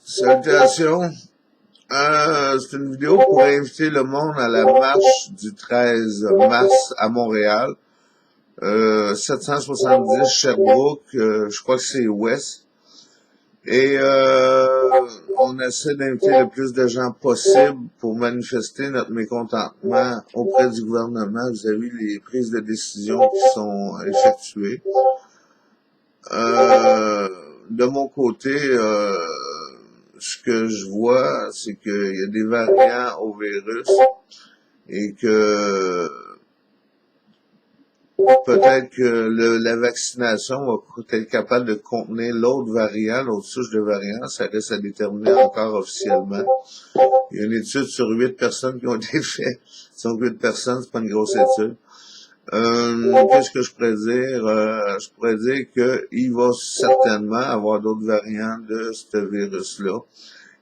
Salutations. C'est une vidéo pour inviter le monde à la marche du 13 mars à Montréal. 770 Sherbrooke, je crois que c'est ouest. Et on essaie d'inviter le plus de gens possible pour manifester notre mécontentement auprès du gouvernement vis-à-vis des prises de décision qui sont effectuées. De mon côté, ce que je vois, c'est qu'il y a des variants au virus et que peut-être que la vaccination va être capable de contenir l'autre variant, l'autre souche de variant. Ça reste à déterminer encore officiellement. Il y a une étude sur 8 personnes qui ont été faites. Sur 8 personnes, c'est pas une grosse étude. Qu'est-ce que je pourrais dire? Je pourrais dire qu'il va certainement avoir d'autres variants de ce virus-là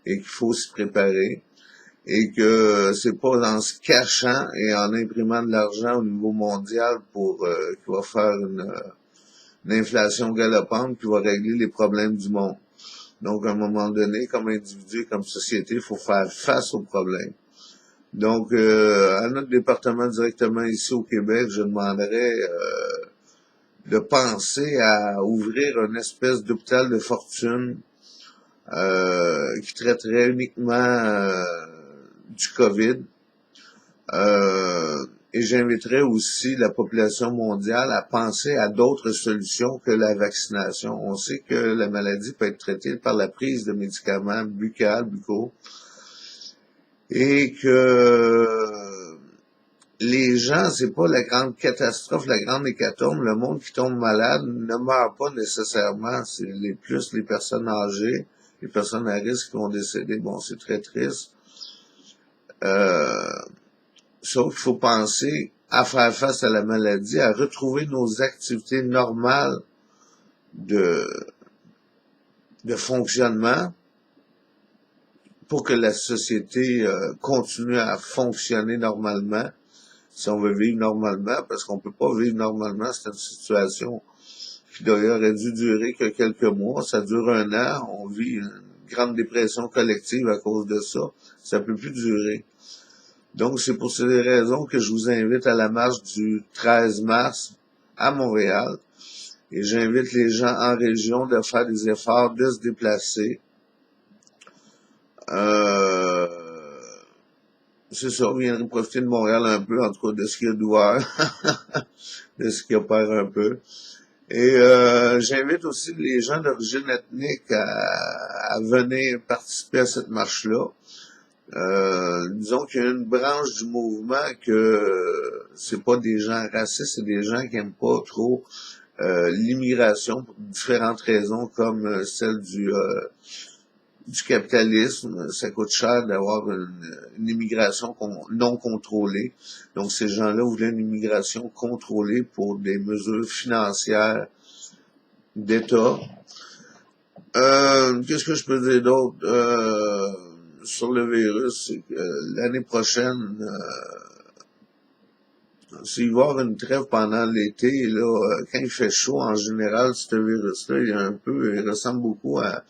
et qu'il faut s'y préparer et que c'est pas en se cachant et en imprimant de l'argent au niveau mondial qu'il va faire une inflation galopante qui va régler les problèmes du monde. Donc, à un moment donné, comme individu, comme société, il faut faire face aux problèmes. Donc, à notre département directement ici au Québec, je demanderais de penser à ouvrir une espèce d'hôpital de fortune qui traiterait uniquement du COVID. Et j'inviterais aussi la population mondiale à penser à d'autres solutions que la vaccination. On sait que la maladie peut être traitée par la prise de médicaments buccaux, et que les gens, c'est pas la grande catastrophe, la grande hécatombe, le monde qui tombe malade ne meurt pas nécessairement, c'est plus les personnes âgées, les personnes à risque qui vont décéder. Bon, c'est très triste. Sauf qu'il faut penser à faire face à la maladie, à retrouver nos activités normales de fonctionnement pour que la société continue à fonctionner normalement, si on veut vivre normalement, parce qu'on peut pas vivre normalement, c'est une situation qui d'ailleurs aurait dû durer que quelques mois, ça dure 1 an, on vit une grande dépression collective à cause de ça, ça peut plus durer. Donc, c'est pour ces raisons que je vous invite à la marche du 13 mars à Montréal. Et j'invite les gens en région de faire des efforts, de se déplacer. C'est ça, on viendrait profiter de Montréal un peu, en tout cas de ce qu'il y a d'ouvert, de ce qu'il y a peur un peu. Et j'invite aussi les gens d'origine ethnique à venir participer à cette marche-là. Disons qu'il y a une branche du mouvement que c'est pas des gens racistes, c'est des gens qui aiment pas trop l'immigration pour différentes raisons, comme celle du capitalisme. Ça coûte cher d'avoir une immigration non contrôlée. Donc ces gens-là voulaient une immigration contrôlée pour des mesures financières d'État. Qu'est-ce que je peux dire d'autre? Sur le virus, c'est que l'année prochaine, s'il va y avoir une trêve pendant l'été, là, quand il fait chaud, en général, ce virus-là, il ressemble beaucoup à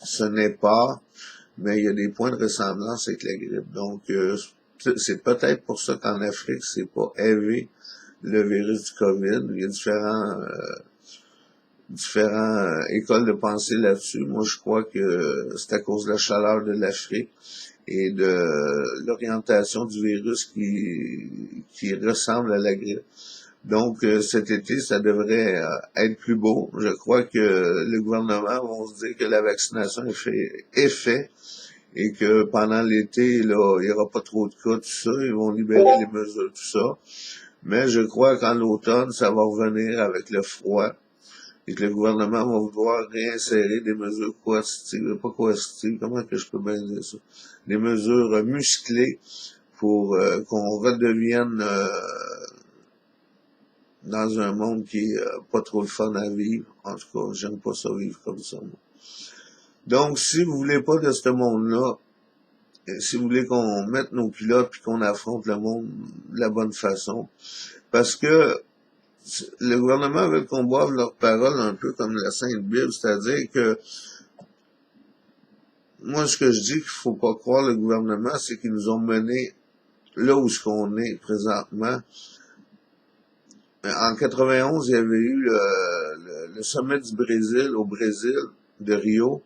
ce n'est pas, mais il y a des points de ressemblance avec la grippe. Donc, c'est peut-être pour ça qu'en Afrique, c'est pas élevé le virus du COVID. Il y a différents écoles de pensée là-dessus. Moi, je crois que c'est à cause de la chaleur de l'Afrique et de l'orientation du virus qui ressemble à la grippe. Donc, cet été, ça devrait être plus beau. Je crois que le gouvernement va se dire que la vaccination est faite et que pendant l'été, là, il n'y aura pas trop de cas, tout ça. Ils vont libérer les mesures, tout ça. Mais je crois qu'en l'automne, ça va revenir avec le froid et que le gouvernement va vouloir réinsérer des mesures pas coercitives, comment que je peux bien dire ça? Des mesures musclées pour qu'on redevienne dans un monde qui est pas trop le fun à vivre. En tout cas, j'aime pas ça vivre comme ça, moi. Donc, si vous voulez pas de ce monde-là, si vous voulez qu'on mette nos pilotes puis qu'on affronte le monde de la bonne façon, parce que le gouvernement veut qu'on boive leurs paroles un peu comme la Sainte Bible, c'est-à-dire que moi, ce que je dis qu'il faut pas croire le gouvernement, c'est qu'ils nous ont menés là où ce qu'on est présentement. En 91, il y avait eu le sommet du Brésil, au Brésil, de Rio.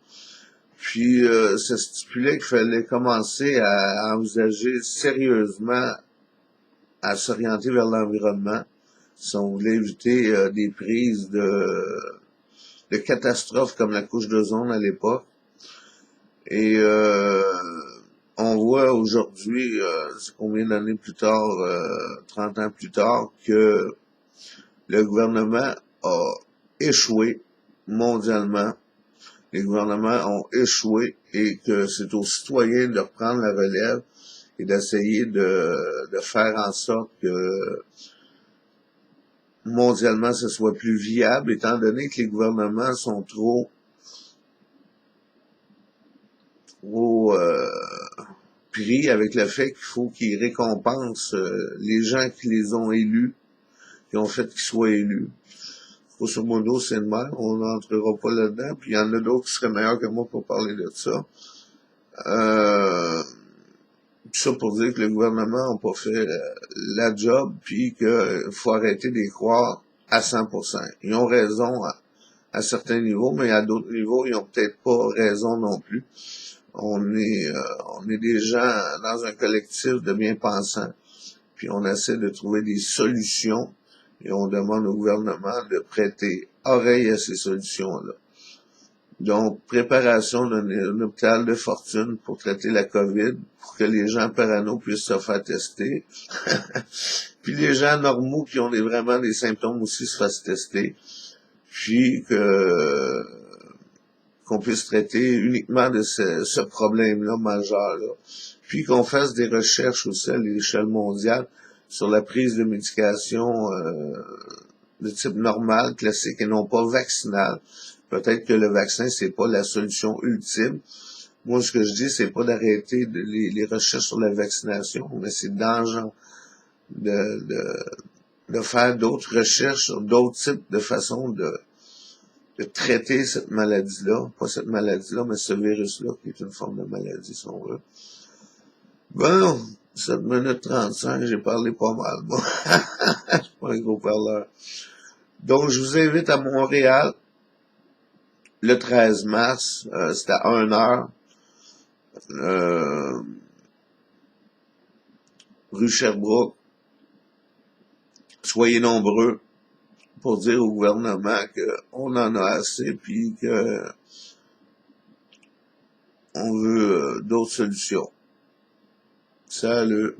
Puis, ça stipulait qu'il fallait commencer à envisager sérieusement à s'orienter vers l'environnement si on voulait éviter des prises de catastrophes comme la couche d'ozone à l'époque. Et on voit aujourd'hui, c'est combien d'années plus tard, 30 ans plus tard, que le gouvernement a échoué mondialement. Les gouvernements ont échoué et que c'est aux citoyens de reprendre la relève et d'essayer de faire en sorte que mondialement ce soit plus viable, étant donné que les gouvernements sont trop pris avec le fait qu'il faut qu'ils récompensent les gens qui les ont élus, qui ont fait qu'ils soient élus. Grosso modo, c'est le même, on n'entrera pas là-dedans, puis il y en a d'autres qui seraient meilleurs que moi pour parler de ça. Ça pour dire que le gouvernement n'a pas fait la job, puis qu'il faut arrêter d'y croire à 100%. Ils ont raison à certains niveaux, mais à d'autres niveaux, ils ont peut-être pas raison non plus. On est des gens dans un collectif de bien-pensants, puis on essaie de trouver des solutions, et on demande au gouvernement de prêter oreille à ces solutions-là. Donc, préparation d'un hôpital de fortune pour traiter la COVID, pour que les gens parano puissent se faire tester. Puis les gens normaux qui ont vraiment des symptômes aussi se fassent tester. Puis qu'on puisse traiter uniquement de ce problème-là majeur-là. Puis qu'on fasse des recherches aussi à l'échelle mondiale sur la prise de médication de type normal, classique, et non pas vaccinal. Peut-être que le vaccin, c'est pas la solution ultime. Moi, ce que je dis, c'est pas d'arrêter les recherches sur la vaccination, mais c'est de faire d'autres recherches sur d'autres types de façons de traiter cette maladie-là. Pas cette maladie-là, mais ce virus-là, qui est une forme de maladie, si on veut. Bon, 7 minutes 35, j'ai parlé pas mal, moi. Je suis pas un gros parleur. Donc, je vous invite à Montréal, le 13 mars, c'est à 1h, rue Sherbrooke. Soyez nombreux pour dire au gouvernement qu'on en a assez, puis que on veut d'autres solutions. Salut!